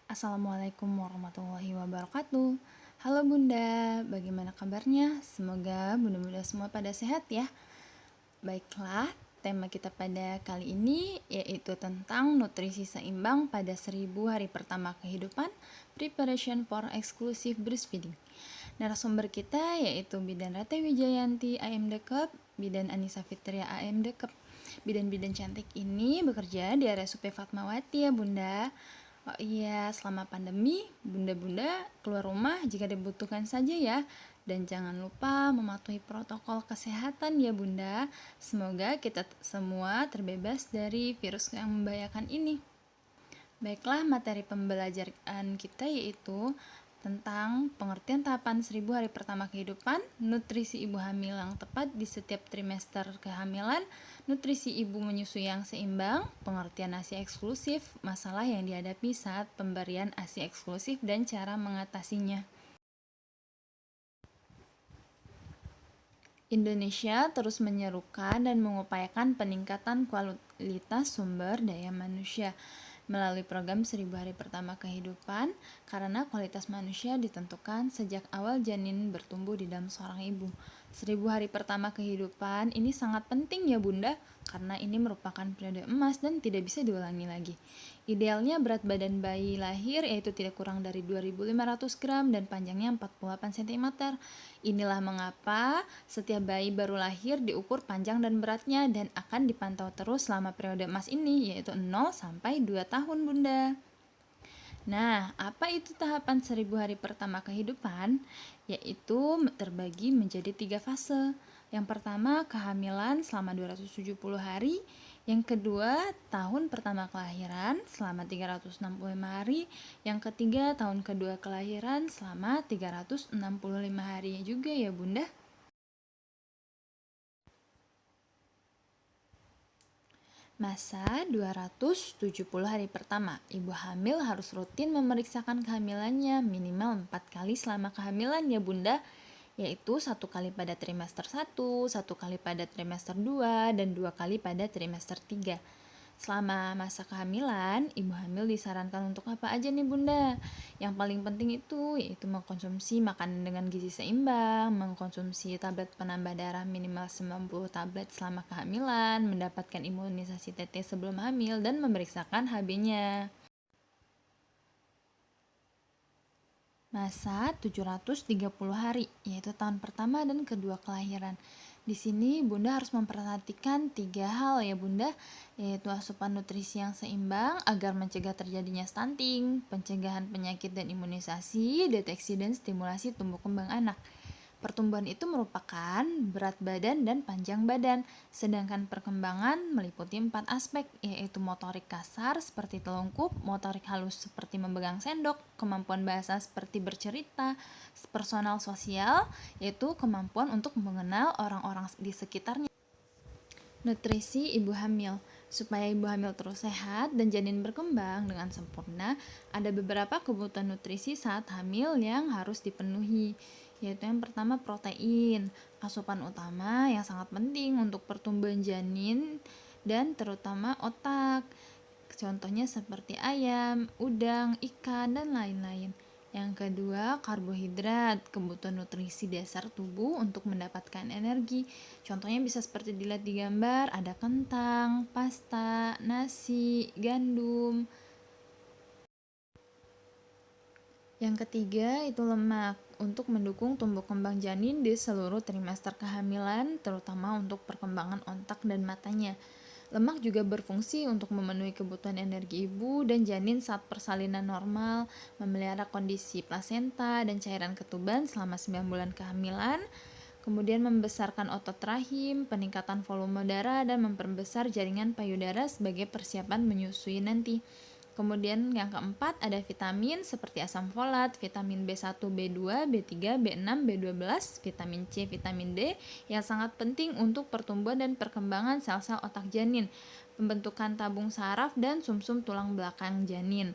Assalamualaikum warahmatullahi wabarakatuh. Halo Bunda, bagaimana kabarnya? Semoga Bunda-Bunda semua pada sehat ya. Baiklah, tema kita pada kali ini yaitu tentang nutrisi seimbang pada 1000 hari pertama kehidupan, Preparation for Exclusive Breastfeeding. Narasumber kita yaitu Bidan Rate Wijayanti AMD Kep, Bidan Anissa Fitria AMD Kep. Bidan-bidan cantik ini bekerja di RSUP Fatmawati ya Bunda. Oh iya, selama pandemi, bunda-bunda keluar rumah jika dibutuhkan saja ya. Dan jangan lupa mematuhi protokol kesehatan ya bunda. Semoga kita semua terbebas dari virus yang membahayakan ini. Baiklah, materi pembelajaran kita yaitu tentang pengertian tahapan 1000 hari pertama kehidupan, nutrisi ibu hamil yang tepat di setiap trimester kehamilan, nutrisi ibu menyusui yang seimbang, pengertian ASI eksklusif, masalah yang dihadapi saat pemberian ASI eksklusif dan cara mengatasinya. Indonesia terus menyerukan dan mengupayakan peningkatan kualitas sumber daya manusia melalui program 1000 hari pertama kehidupan, karena kualitas manusia ditentukan sejak awal janin bertumbuh di dalam seorang ibu. 1000 hari pertama kehidupan ini sangat penting ya bunda, karena ini merupakan periode emas dan tidak bisa diulangi lagi. Idealnya berat badan bayi lahir yaitu tidak kurang dari 2500 gram dan panjangnya 48 cm. Inilah mengapa setiap bayi baru lahir diukur panjang dan beratnya dan akan dipantau terus selama periode emas ini, yaitu 0 sampai 2 tahun bunda. Nah, apa itu tahapan 1000 hari pertama kehidupan? Yaitu terbagi menjadi 3 fase. Yang pertama, kehamilan selama 270 hari. Yang kedua, tahun pertama kelahiran selama 365 hari. Yang ketiga, tahun kedua kelahiran selama 365 hari juga ya bunda. Masa 270 hari pertama, ibu hamil harus rutin memeriksakan kehamilannya minimal 4 kali selama kehamilan ya bunda, yaitu 1 kali pada trimester 1, 1 kali pada trimester 2, dan 2 kali pada trimester 3. Selama masa kehamilan, ibu hamil disarankan untuk apa aja nih bunda? Yang paling penting itu yaitu mengkonsumsi makanan dengan gizi seimbang, mengkonsumsi tablet penambah darah minimal 90 tablet selama kehamilan, mendapatkan imunisasi TT sebelum hamil, dan memeriksakan HB-nya. Masa 730 hari, yaitu tahun pertama dan kedua kelahiran. Di sini Bunda harus memperhatikan 3 hal ya Bunda, yaitu asupan nutrisi yang seimbang agar mencegah terjadinya stunting, pencegahan penyakit dan imunisasi, deteksi dan stimulasi tumbuh kembang anak. Pertumbuhan itu merupakan berat badan dan panjang badan, sedangkan perkembangan meliputi 4 aspek, yaitu motorik kasar seperti telungkup, motorik halus seperti memegang sendok, kemampuan bahasa seperti bercerita, personal sosial, yaitu kemampuan untuk mengenal orang-orang di sekitarnya. Nutrisi ibu hamil. Supaya ibu hamil terus sehat dan janin berkembang dengan sempurna, ada beberapa kebutuhan nutrisi saat hamil yang harus dipenuhi, yaitu yang pertama protein, asupan utama yang sangat penting untuk pertumbuhan janin dan terutama otak. Contohnya seperti ayam, udang, ikan, dan lain-lain. Yang kedua, karbohidrat, kebutuhan nutrisi dasar tubuh untuk mendapatkan energi. Contohnya bisa seperti dilihat di gambar, ada kentang, pasta, nasi, gandum. Yang ketiga itu lemak, untuk mendukung tumbuh kembang janin di seluruh trimester kehamilan, terutama untuk perkembangan otak dan matanya. Lemak juga berfungsi untuk memenuhi kebutuhan energi ibu dan janin saat persalinan normal, memelihara kondisi plasenta dan cairan ketuban selama 9 bulan kehamilan, kemudian membesarkan otot rahim, peningkatan volume darah, dan memperbesar jaringan payudara sebagai persiapan menyusui nanti. Kemudian yang keempat ada vitamin seperti asam folat, vitamin B1, B2, B3, B6, B12, vitamin C, vitamin D yang sangat penting untuk pertumbuhan dan perkembangan sel-sel otak janin, pembentukan tabung saraf dan sumsum tulang belakang janin.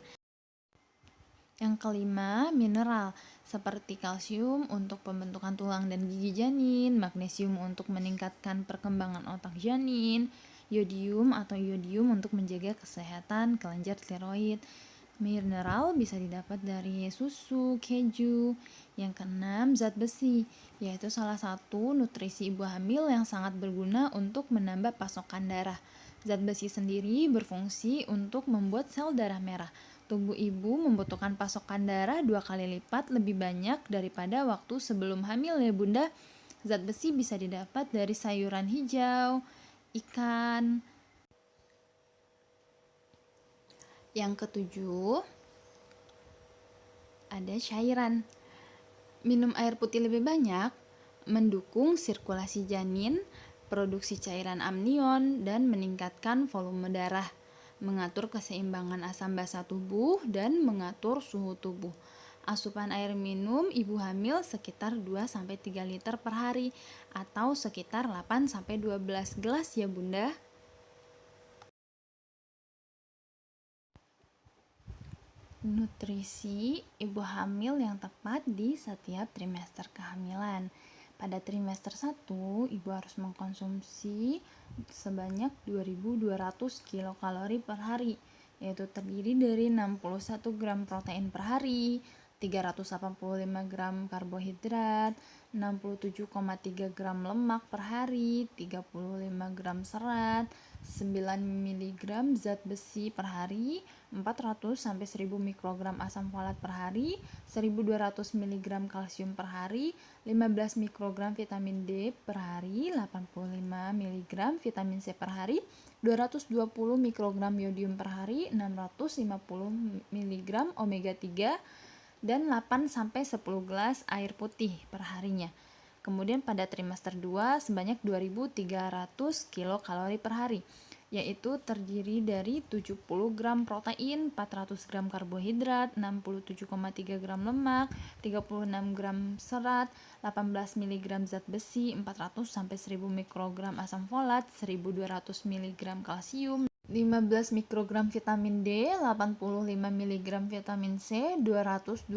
Yang kelima, mineral seperti kalsium untuk pembentukan tulang dan gigi janin, magnesium untuk meningkatkan perkembangan otak janin, yodium untuk menjaga kesehatan kelenjar tiroid. Mineral bisa didapat dari susu, keju. Yang keenam, zat besi, yaitu salah satu nutrisi ibu hamil yang sangat berguna untuk menambah pasokan darah. Zat besi sendiri berfungsi untuk membuat sel darah merah. Tubuh ibu membutuhkan pasokan darah 2 kali lipat lebih banyak daripada waktu sebelum hamil ya bunda. Zat besi bisa didapat dari sayuran hijau, ikan. Yang ketujuh, ada cairan. Minum air putih lebih banyak mendukung sirkulasi janin, produksi cairan amnion, dan meningkatkan volume darah, mengatur keseimbangan asam basa tubuh, dan mengatur suhu tubuh. Asupan air minum ibu hamil sekitar 2-3 liter per hari atau sekitar 8-12 gelas ya bunda. Nutrisi ibu hamil yang tepat di setiap trimester kehamilan. Pada trimester 1, ibu harus mengkonsumsi sebanyak 2.200 kilokalori per hari, yaitu terdiri dari 61 gram protein per hari, 385 gram karbohidrat, 67,3 gram lemak per hari, 35 gram serat, 9 mg zat besi per hari, 400-1000 mikrogram asam folat per hari, 1200 mg kalsium per hari, 15 mikrogram vitamin D per hari, 85 mg vitamin C per hari, 220 mikrogram yodium per hari, 650 mg omega 3, dan 8-10 gelas air putih per harinya. Kemudian pada trimester 2 sebanyak 2.300 kilokalori per hari, yaitu terdiri dari 70 gram protein, 400 gram karbohidrat, 67,3 gram lemak, 36 gram serat, 18 mg zat besi, 400-1000 mikrogram asam folat, 1200 mg kalsium, 15 mikrogram vitamin D, 85 mg vitamin C, 220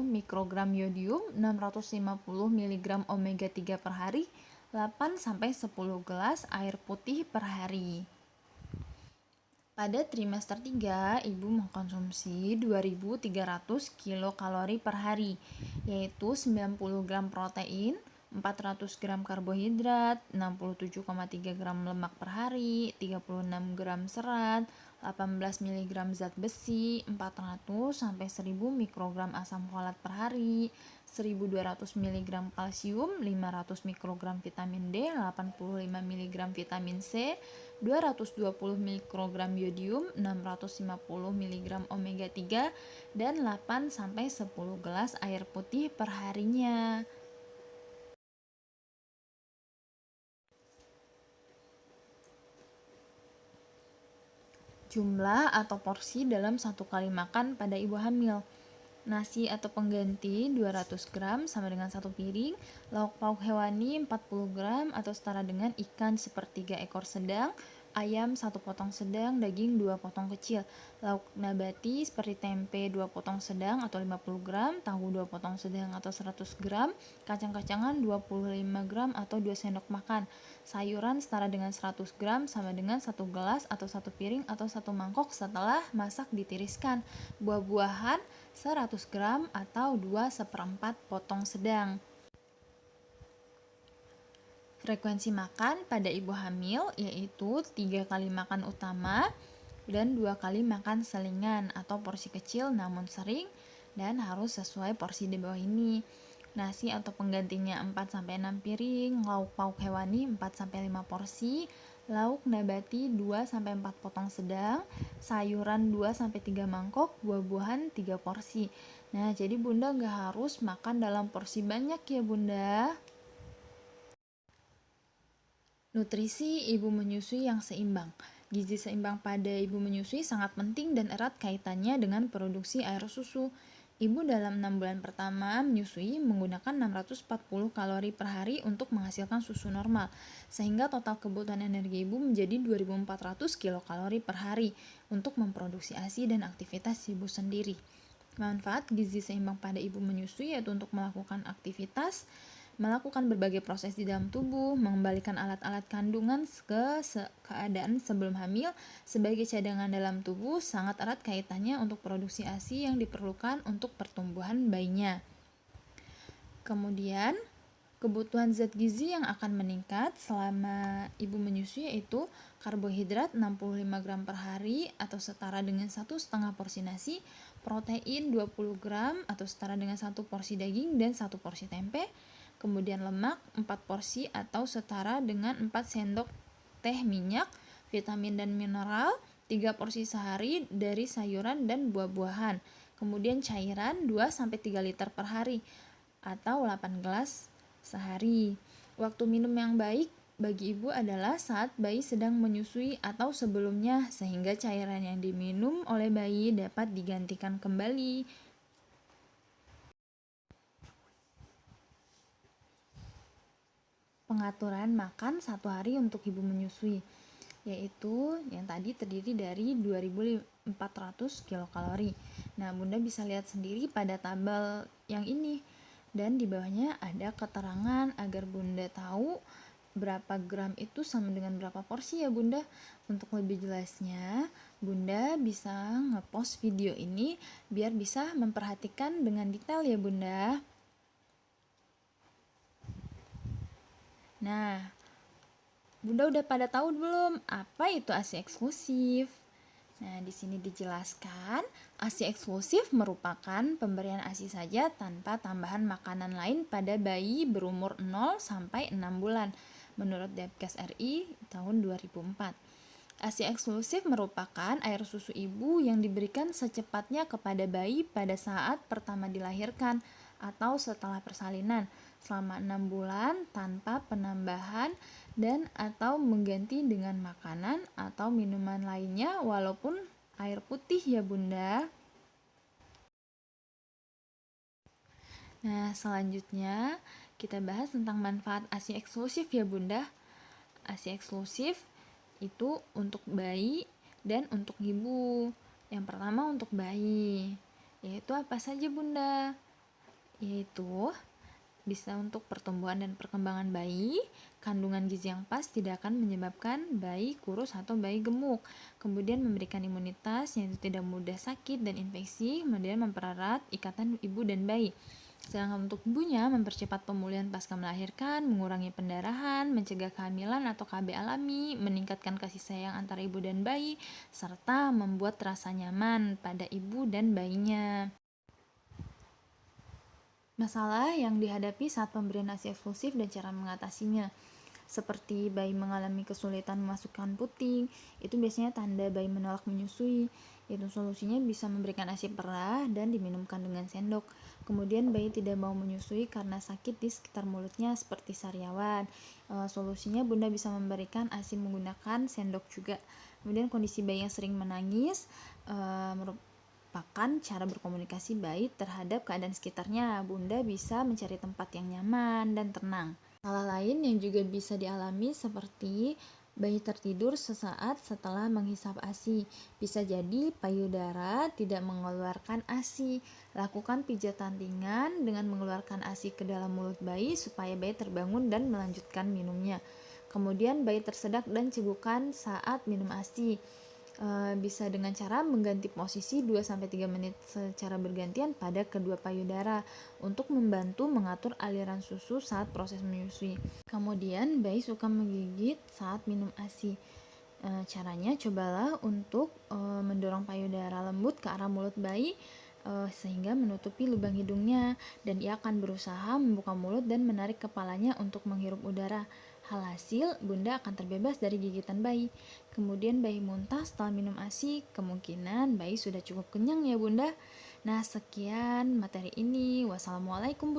mikrogram yodium, 650 mg omega 3 per hari, 8-10 gelas air putih per hari. Pada trimester 3, ibu mengkonsumsi 2.300 kilokalori per hari, yaitu 90 gram protein, 400 gram karbohidrat, 67,3 gram lemak per hari, 36 gram serat, 18 mg zat besi, 400-1000 mikrogram asam folat per hari, 1200 mg kalsium, 500 mikrogram vitamin D, 85 mg vitamin C, 220 mikrogram yodium, 650 mg omega 3, dan 8-10 gelas air putih per harinya. Jumlah atau porsi dalam satu kali makan pada ibu hamil. Nasi atau pengganti 200 gram sama dengan 1 piring, lauk pauk hewani 40 gram atau setara dengan ikan sepertiga ekor sedang, ayam 1 potong sedang, daging 2 potong kecil, lauk nabati seperti tempe 2 potong sedang atau 50 gram, tahu 2 potong sedang atau 100 gram, kacang-kacangan 25 gram atau 2 sendok makan, sayuran setara dengan 100 gram sama dengan 1 gelas atau 1 piring atau 1 mangkok setelah masak ditiriskan, buah-buahan 100 gram atau 2/4 potong sedang. Frekuensi makan pada ibu hamil yaitu 3 kali makan utama dan 2 kali makan selingan atau porsi kecil namun sering, dan harus sesuai porsi di bawah ini. Nasi atau penggantinya 4-6 piring, lauk pauk hewani 4-5 porsi, lauk nabati 2-4 potong sedang, sayuran 2-3 mangkok, buah-buahan 3 porsi. Nah, jadi bunda gak harus makan dalam porsi banyak ya bunda. Nutrisi ibu menyusui yang seimbang. Gizi seimbang pada ibu menyusui sangat penting dan erat kaitannya dengan produksi air susu. Ibu dalam 6 bulan pertama menyusui menggunakan 640 kalori per hari untuk menghasilkan susu normal, sehingga total kebutuhan energi ibu menjadi 2400 kilokalori per hari untuk memproduksi ASI dan aktivitas ibu sendiri. Manfaat gizi seimbang pada ibu menyusui yaitu untuk melakukan aktivitas melakukan berbagai proses di dalam tubuh, mengembalikan alat-alat kandungan ke keadaan sebelum hamil sebagai cadangan dalam tubuh sangat erat kaitannya untuk produksi ASI yang diperlukan untuk pertumbuhan bayinya. Kemudian, kebutuhan zat gizi yang akan meningkat selama ibu menyusui yaitu karbohidrat 65 gram per hari atau setara dengan 1,5 porsi nasi, protein 20 gram atau setara dengan 1 porsi daging dan 1 porsi tempe, kemudian lemak 4 porsi atau setara dengan 4 sendok teh minyak, vitamin dan mineral 3 porsi sehari dari sayuran dan buah-buahan, kemudian cairan 2-3 liter per hari atau 8 gelas sehari. Waktu minum yang baik bagi ibu adalah saat bayi sedang menyusui atau sebelumnya, sehingga cairan yang diminum oleh bayi dapat digantikan kembali. Pengaturan makan 1 hari untuk ibu menyusui, yaitu yang tadi terdiri dari 2.400 kilokalori. Nah, Bunda bisa lihat sendiri pada tabel yang ini. Dan di bawahnya ada keterangan agar Bunda tahu berapa gram itu sama dengan berapa porsi ya Bunda. Untuk lebih jelasnya, Bunda bisa ngepost video ini biar bisa memperhatikan dengan detail ya Bunda. Nah, Bunda udah pada tahu belum apa itu ASI eksklusif? Nah, di sini dijelaskan, ASI eksklusif merupakan pemberian ASI saja tanpa tambahan makanan lain pada bayi berumur 0 sampai 6 bulan menurut Depkes RI tahun 2004. ASI eksklusif merupakan air susu ibu yang diberikan secepatnya kepada bayi pada saat pertama dilahirkan atau setelah persalinan selama 6 bulan tanpa penambahan dan atau mengganti dengan makanan atau minuman lainnya walaupun air putih ya Bunda. Nah, selanjutnya kita bahas tentang manfaat ASI eksklusif ya Bunda. ASI eksklusif itu untuk bayi dan untuk ibu. Yang pertama untuk bayi, yaitu apa saja Bunda? Yaitu bisa untuk pertumbuhan dan perkembangan bayi, kandungan gizi yang pas tidak akan menyebabkan bayi kurus atau bayi gemuk, kemudian memberikan imunitas yang tidak mudah sakit dan infeksi, kemudian mempererat ikatan ibu dan bayi. Sedangkan untuk ibunya, mempercepat pemulihan pasca melahirkan, mengurangi pendarahan, mencegah kehamilan atau KB alami, meningkatkan kasih sayang antara ibu dan bayi, serta membuat rasa nyaman pada ibu dan bayinya. Masalah yang dihadapi saat pemberian ASI eksklusif dan cara mengatasinya, seperti bayi mengalami kesulitan memasukkan puting, itu biasanya tanda bayi menolak menyusui. Itu solusinya bisa memberikan ASI perah dan diminumkan dengan sendok. Kemudian bayi tidak mau menyusui karena sakit di sekitar mulutnya seperti sariawan. Solusinya Bunda bisa memberikan ASI menggunakan sendok juga. Kemudian kondisi bayi yang sering menangis merupakan cara berkomunikasi bayi terhadap keadaan sekitarnya. Bunda bisa mencari tempat yang nyaman dan tenang. Masalah lain yang juga bisa dialami seperti bayi tertidur sesaat setelah menghisap ASI. Bisa jadi payudara tidak mengeluarkan ASI. Lakukan pijatan ringan dengan mengeluarkan ASI ke dalam mulut bayi supaya bayi terbangun dan melanjutkan minumnya. Kemudian bayi tersedak dan cegukan saat minum ASI. Bisa dengan cara mengganti posisi 2-3 menit secara bergantian pada kedua payudara untuk membantu mengatur aliran susu saat proses menyusui. Kemudian bayi suka menggigit saat minum ASI. Caranya cobalah untuk mendorong payudara lembut ke arah mulut bayi sehingga menutupi lubang hidungnya, dan ia akan berusaha membuka mulut dan menarik kepalanya untuk menghirup udara. Alhasil, Bunda akan terbebas dari gigitan bayi. Kemudian bayi muntah setelah minum ASI, kemungkinan bayi sudah cukup kenyang ya Bunda. Nah, sekian materi ini. Wassalamualaikum Bunda.